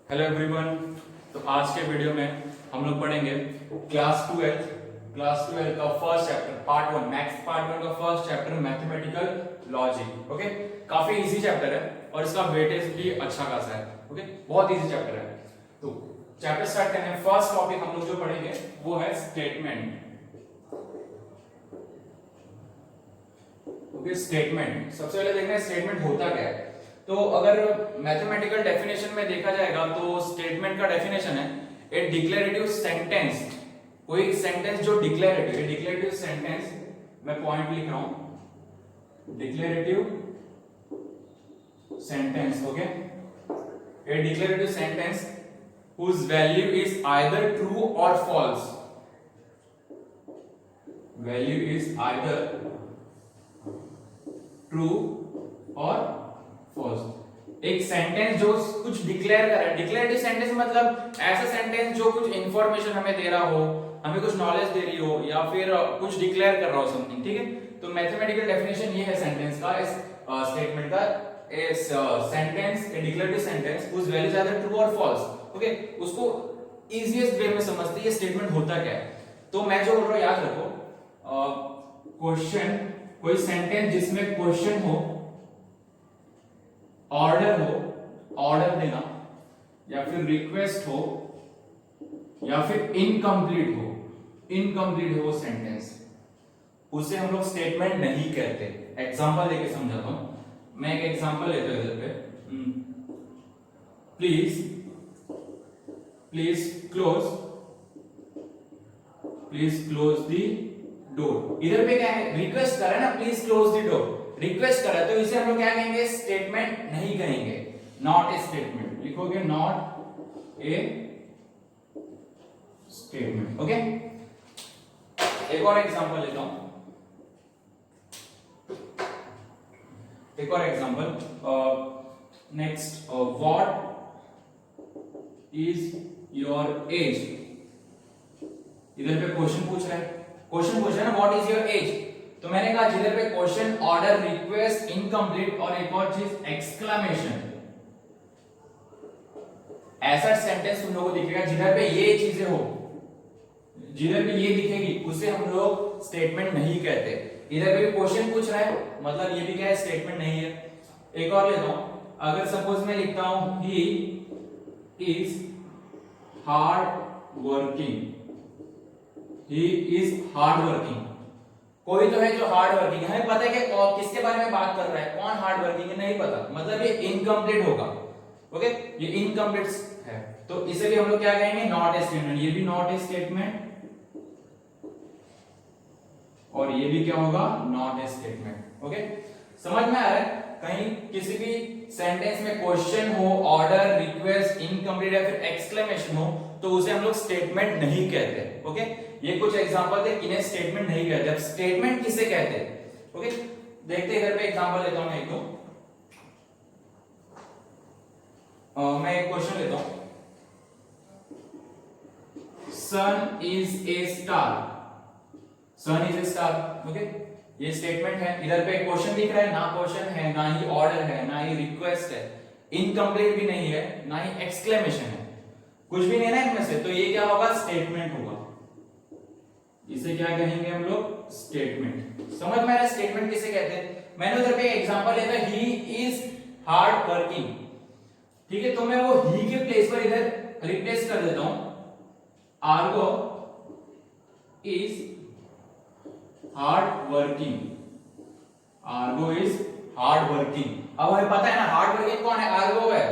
Hello everyone. तो आज के वीडियो में हम लोग पढ़ेंगे क्लास ट्वेल्थ का first chapter part one, maths part one का first chapter mathematical logic. Okay, काफी इजी चैप्टर है और इसका वेटेज भी अच्छा खासा है। ओके, बहुत इजी चैप्टर है। तो चैप्टर स्टार्ट करने में फर्स्ट टॉपिक हम लोग जो पढ़ेंगे वो है स्टेटमेंट। ओके, स्टेटमेंट सबसे पहले देखना है स्टेटमेंट होता क्या है। तो अगर मैथमेटिकल डेफिनेशन में देखा जाएगा तो स्टेटमेंट का डेफिनेशन है ए डिक्लेरेटिव सेंटेंस, कोई सेंटेंस जो डिक्लेरेटिव है। डिक्लेरेटिव सेंटेंस मैं पॉइंट लिख रहा हूं, declarative sentence. Okay, A declarative sentence whose value is either true or false, value is either true or false। एक सेंटेंस जो कुछ डिक्लेयर कर रहा है। डिक्लेरेटिव सेंटेंस मतलब ऐसा सेंटेंस जो कुछ इंफॉर्मेशन हमें दे रहा हो, हमें कुछ नॉलेज दे रही हो या फिर कुछ डिक्लेयर कर रहा हो समथिंग। ठीक है, तो मैथमेटिकल डेफिनेशन ये है सेंटेंस का, इस स्टेटमेंट का। इस sentence A declarative sentence whose value is either true or false। Okay, उसको इजीएस्ट वे में समझते ये स्टेटमेंट होता क्या है। तो मैं जो बोल रहा हूं याद रखो, क्वेश्चन, कोई सेंटेंस जिसमें क्वेश्चन हो, ऑर्डर हो, ऑर्डर देना, या फिर रिक्वेस्ट हो, या फिर इनकम्प्लीट हो सेंटेंस, उसे हम लोग स्टेटमेंट नहीं कहते। एग्जांपल देके समझाता हूं। मैं एक एग्जांपल लेता हूं इधर पे, प्लीज क्लोज द डोर। इधर पे क्या है, रिक्वेस्ट कर रहा है ना, please close the door, request कर रहा है। तो इसे हम लोग क्या कहेंगे, स्टेटमेंट नहीं कहेंगे, नॉट ए स्टेटमेंट। लिखोगे नॉट ए स्टेटमेंट। ओके, एक और एग्जांपल लेता हूं, एक और example. Next, what is your age. इधर पे क्वेश्चन पूछ रहा है ना, व्हाट इज योर एज। तो मैंने कहा जिधर पे क्वेश्चन, ऑर्डर, रिक्वेस्ट, इनकम्प्लीट और एक और चीज एक्सक्लेमेशन, ऐसा सेंटेंस तुम लोगों को दिखेगा जिधर पे ये चीजें हो, जिधर भी ये दिखेगी उसे हम लोग स्टेटमेंट नहीं कहते। इधर पे क्वेश्चन पूछ रहा है मतलब ये भी क्या है, स्टेटमेंट नहीं है। एक और लेता हूं, अगर सपोज मैं लिखता हूं he is hard working, he is hard working. कोई तो है जो हार्ड वर्किंग है, हमें पता है कि किसके बारे में बात कर रहा है, कौन हार्ड वर्किंग है नहीं पता, मतलब ये इनकम्प्लीट होगा। ओके, ये इनकम्प्लीट है, तो इसे भी हम लोग क्या कहेंगे, नॉट ए स्टेटमेंट। ये भी नॉट ए स्टेटमेंट और ये भी क्या होगा, नॉट ए स्टेटमेंट। ओके, समझ में आ रहा है। कहीं किसी भी सेंटेंस में क्वेश्चन हो, ऑर्डर, रिक्वेस्ट, इनकम्प्लीट या फिर एक्सक्लेमेशन हो तो उसे हम लोग Statement नहीं कहते। ओके, ये कुछ एग्जांपल थे किन्हें स्टेटमेंट नहीं कहते। अब स्टेटमेंट किसे कहते हैं, ओके देखते इधर पे एग्जांपल लेता हूं मैं एक दो। मैं एक क्वेश्चन लेता हूं, sun is a star, sun is a star. Okay, ये स्टेटमेंट है। इधर पे क्वेश्चन दिख रहा है, ना क्वेश्चन है, ना ही ऑर्डर है, ना ही रिक्वेस्ट है, इनकम्प्लीट भी नहीं है, ना ही एक्सक्लेमेशन है, कुछ भी नहीं है ना इनमें से। तो ये क्या होगा, स्टेटमेंट होगा। इसे क्या कहेंगे हम लोग, स्टेटमेंट। समझ में आ रहा है स्टेटमेंट किसे कहते हैं। मैंने उधर पे एग्जांपल लिया था, ही इज हार्ड वर्किंग। ठीक है, तो मैं वो ही के प्लेस पर इधर रिप्लेस कर देता हूं, Ergo is hard working, Ergo is hard working. अब हमें पता है ना हार्ड वर्किंग कौन है, आर्गो है,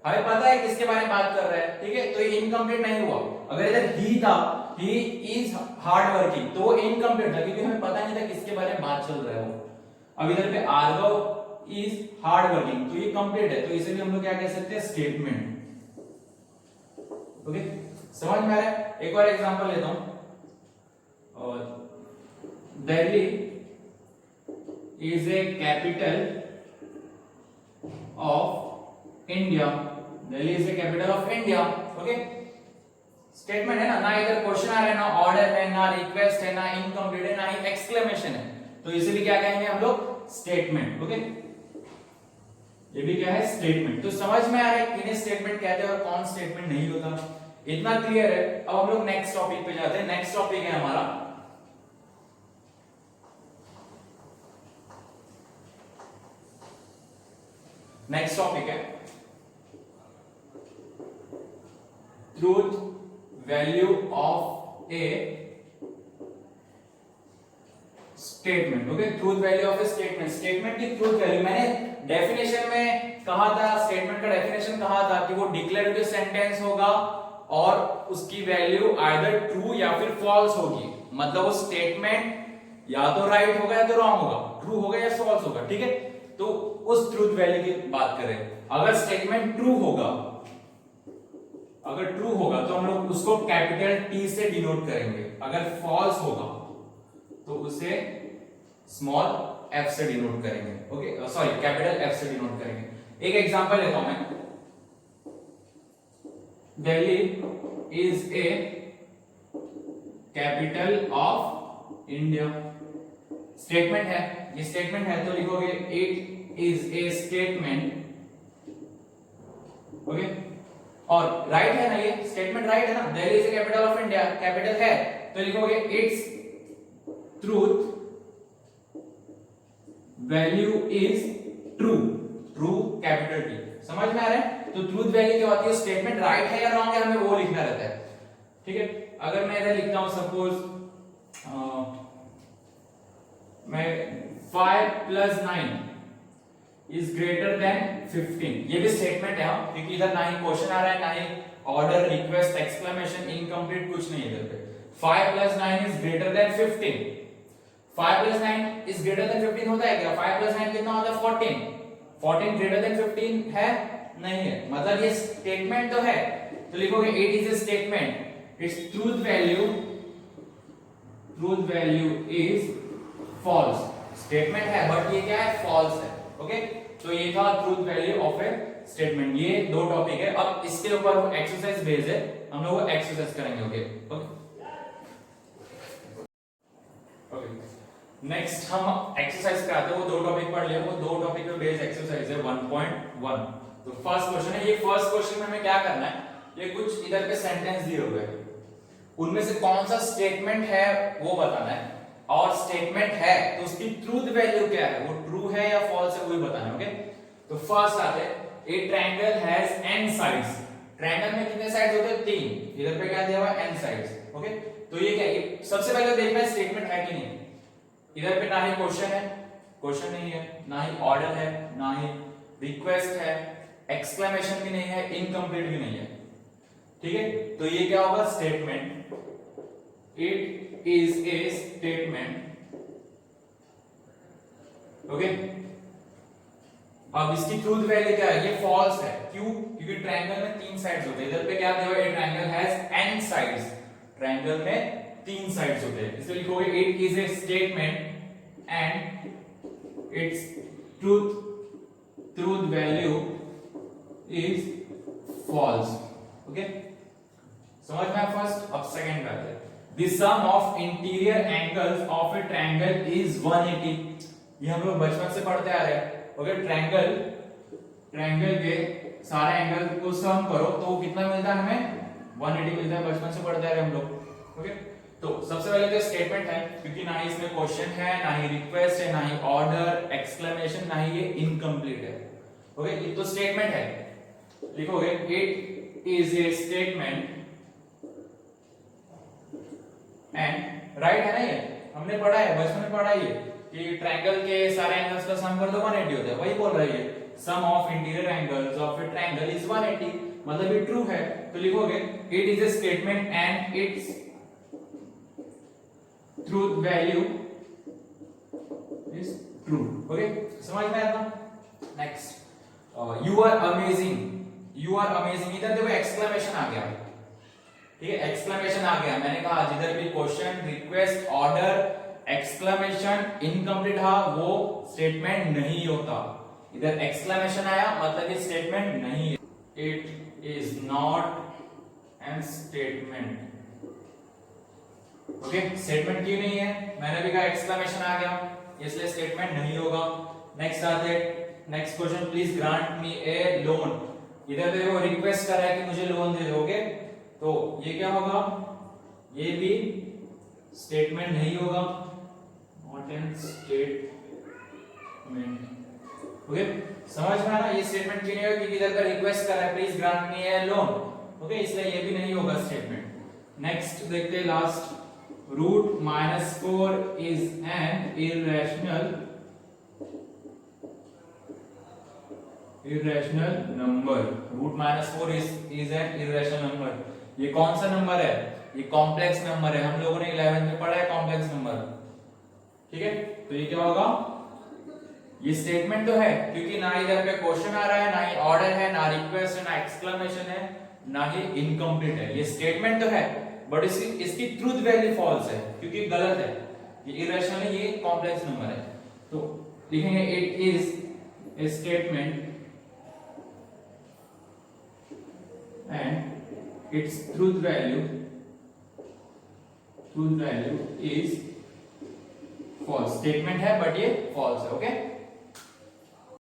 हमें पता है किसके बारे में बात कर रहा है। ठीक है, तो ये इनकम्प्लीट नहीं हुआ। अगर इधर ही था, ही इज हार्ड वर्किंग, तो वो इनकम्प्लीट था क्योंकि हमें पता नहीं था किसके बारे में बात चल रहा है वो। अब इधर पे आर्गो इज हार्ड वर्किंग, तो ये कंप्लीट है, तो इसे भी हम लोग क्या कह सकते हैं, स्टेटमेंट। ओके, समझ में आ रहा है। एक और एग्जांपल लेता हूं, और Delhi is a capital of India, Delhi is a capital of India. Okay, statement है ना इधर क्वेश्चन आ रहा है, ना ऑर्डर है, ना रिक्वेस्ट है, ना इनकम्प्लीट है, ना ही एक्सक्लेमेशन है, तो इसे भी क्या कहेंगे हम लोग, स्टेटमेंट। ओके, ये भी क्या है, स्टेटमेंट। तो समझ में आ रहा है किन्हें स्टेटमेंट कहते हैं और कौन स्टेटमेंट नहीं होता, इतना क्लियर है। अब हम लोग नेक्स्ट टॉपिक पे जाते हैं। नेक्स्ट टॉपिक है हमारा truth value of a statement. Okay, truth value of a statement, statement की ट्रूथ वैल्यू। मैंने डेफिनेशन में कहा था, स्टेटमेंट का डेफिनेशन कहा था कि वो डिक्लेरेटिव सेंटेंस होगा और उसकी वैल्यू आइदर ट्रू या फिर फॉल्स होगी। मतलब वो स्टेटमेंट या तो राइट होगा या तो रॉन्ग होगा, ट्रू होगा या फॉल्स होगा, ठीक है। तो उस ट्रूथ वैल्यू की बात करें, अगर स्टेटमेंट ट्रू होगा, अगर ट्रू होगा तो हम लोग उसको कैपिटल टी से डिनोट करेंगे, अगर फॉल्स होगा तो उसे स्मॉल f से डिनोट करेंगे। ओके, सॉरी, कैपिटल F से डिनोट करेंगे। एक एग्जांपल लेता हूं मैं, Delhi is a capital of India. Statement है, ये स्टेटमेंट है, तो लिखोगे it is a statement. Okay, और राइट है ना, ये स्टेटमेंट राइट है ना, Delhi is a capital of India, capital है, तो लिखोगे it's truth value is true, true capital T. समझ में आ रहा है? तो ट्रूथ वैल्यू क्या होती है, स्टेटमेंट राइट है या रॉन्ग है, हमें वो लिखना रहता है, ठीक है। अगर मैं इधर लिखता हूं सपोज मैं 5 + 9 इज ग्रेटर देन 15, ये भी स्टेटमेंट है, क्योंकि इधर ना ही क्वेश्चन आ रहा है, ना ही ऑर्डर, रिक्वेस्ट, एक्सक्लेमेशन, इनकम्प्लीट, कुछ नहीं है इधर पे। 5 + 9 is greater than 15, 5 + 9 is greater than 15 होता है क्या? 5 + 9 कितना होता है? 14, 14 ग्रेटर देन 15 है? नहीं है, मतलब ये स्टेटमेंट तो है, तो लिखोगे it is a statement, it's truth value is false. Statement है बट ये क्या है, फॉल्स है। ओके, तो ये था truth value of a statement. ये दो टॉपिक है, अब इसके ऊपर एक्सरसाइज बेस्ड है, हम लोग एक्सरसाइज करेंगे। ओके, नेक्स्ट हम एक्सरसाइज पे आते हैं। वो दो टॉपिक पढ़ लिए, वो दो टॉपिक पे बेस्ड एक्सरसाइज है 1.1। तो फर्स्ट क्वेश्चन है, ये फर्स्ट क्वेश्चन में हमें क्या करना है, ये कुछ इधर पे सेंटेंस दिए हुए हैं, उनमें से कौन सा स्टेटमेंट है वो बताना है, और स्टेटमेंट है तो उसकी ट्रूथ वैल्यू क्या है, वो ट्रू है या फॉल्स है, वो ही बताना है। ओके, तो फर्स्ट आते हैं, ए triangle has n sides. Triangle में कितने साइड्स होते हैं? 3। इधर पे क्या दिया हुआ है? n sides. ओके, तो ये क्या है, सबसे पहले देखना है स्टेटमेंट है कि नहीं। इधर पे ना ही क्वेश्चन है, क्वेश्चन नहीं है, ना ही ऑर्डर है, ना ही रिक्वेस्ट है, एक्सक्लेमेशन भी नहीं है, इनकम्प्लीट भी नहीं है, ठीक है। तो ये क्या होगा? Statement, it is a statement. Okay, अब इसकी ट्रूथ वैल्यू क्या है? ये फॉल्स है, क्यों? क्योंकि ट्रायंगल में 3 साइड्स होते हैं। इधर पे क्या दिया हुआ है? Triangle has n sides, triangle में 3 साइड्स होते हैं, इसलिए लिखोगे it is a statement and it's truth value is false. Okay, समझ में? फर्स्ट, अब सेकंड पे आते हैं। The sum of interior angles of a triangle is 180। ये हम लोग बचपन से पढ़ते आ रहे हैं। ओके, ट्रायंगल के सारे एंगल को सम करो तो कितना मिलता है हमें? 180 मिलता है, बचपन से पढ़ते आ रहे हैं हम लोग। ओके, तो सबसे पहले तो स्टेटमेंट है, क्योंकि ना ही इसमें क्वेश्चन है, ना ही रिक्वेस्ट है, ना ही ऑर्डर, एक्सक्लेमेशन, ना ही ये इनकम्प्लीट है। ओके, ये तो स्टेटमेंट है, लिखोगे it is a statement and right है ना, ये हमने पढ़ा है, बचपन में पढ़ा है कि ट्रायंगल के सारे एंगल्स का सम कर दो 180 होता है, वही बोल रही है। Sum of interior angles of a triangle is 180, मतलब ये ट्रू है, तो लिखोगे it is a statement and it's truth value is true. Okay, समझ में आया? Next, you are amazing, you are amazing. इधर देखो एक्सक्लेमेशन आ गया, ठीक है, एक्सक्लेमेशन आ गया। मैंने कहा जिधर भी question, request, order, exclamation, incomplete था, वो स्टेटमेंट नहीं होता। इधर एक्सक्लेमेशन आया मतलब ये स्टेटमेंट नहीं है। It is not an statement. Okay, statement क्यों नहीं है? मैंने भी कहा एक्सक्लेमेशन आ गया, इसलिए स्टेटमेंट नहीं होगा। नेक्स्ट आते next question, please grant me a loan. इधर पे वो रिक्वेस्ट कर रहा है कि मुझे लोन दे दोगे, तो ये क्या होगा, ये भी स्टेटमेंट नहीं होगा, नॉट एन स्टेटमेंट। ओके, समझ में आना, ये स्टेटमेंट क्यों नहीं होगा, क्योंकि इधर पर रिक्वेस्ट कर रहा है please grant me a loan. Okay, इसलिए ये भी नहीं होगा स्टेटमेंट। नेक्स्ट देखते हैं last, root minus 4 is an irrational number। Root minus 4 is an irrational number. ये कौन सा नंबर है, ये कॉम्प्लेक्स नंबर है, हम लोगों ने 11th में पढ़ा है कॉम्प्लेक्स नंबर। ठीक है, तो ये क्या होगा, ये स्टेटमेंट तो है, क्योंकि ना इधर पे क्वेश्चन आ रहा है, ना ही ऑर्डर है, ना रिक्वेस्ट है, ना एक्सक्लेमेशन है, ना ही इनकम्प्लीट है। ये स्टेटमेंट तो है, बट इसकी ट्रूथ वैल्यू फॉल्स है, क्योंकि गलत है, ये इरेशनल है, ये कॉम्प्लेक्स नंबर है। तो लिखेंगे it is a statement and its truth value is false। Statement है बट ये false है। ओके,